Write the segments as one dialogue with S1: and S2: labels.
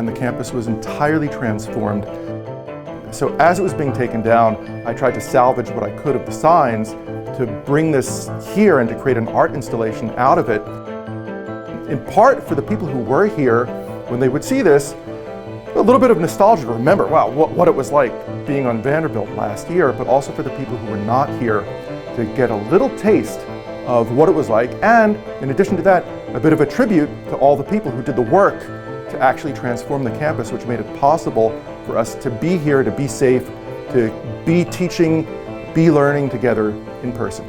S1: and the campus was entirely transformed. So as it was being taken down, I tried to salvage what I could of the signs to bring this here and to create an art installation out of it. In part for the people who were here, when they would see this, a little bit of nostalgia to remember, wow, what it was like being on Vanderbilt last year, but also for the people who were not here to get a little taste of what it was like, and in addition to that, a bit of a tribute to all the people who did the work to actually transform the campus, which made it possible for us to be here, to be safe, to be teaching, be learning together in person.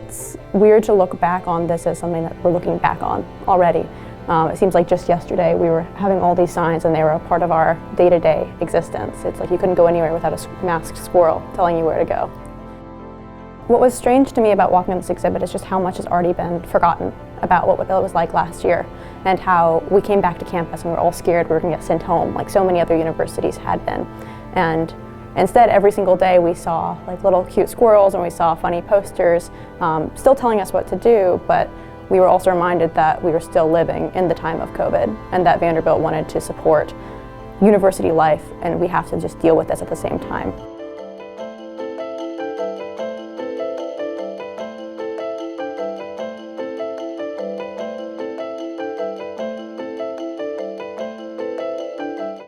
S2: It's weird to look back on this as something that we're looking back on already. It seems like just yesterday we were having all these signs and they were a part of our day-to-day existence. It's like you couldn't go anywhere without a masked squirrel telling you where to go. What was strange to me about walking on this exhibit is just how much has already been forgotten about what it was like last year, and how we came back to campus and we were all scared we were going to get sent home like so many other universities had been. And instead, every single day we saw like little cute squirrels and we saw funny posters still telling us what to do, but we were also reminded that we were still living in the time of COVID and that Vanderbilt wanted to support university life, and we have to just deal with this at the same time.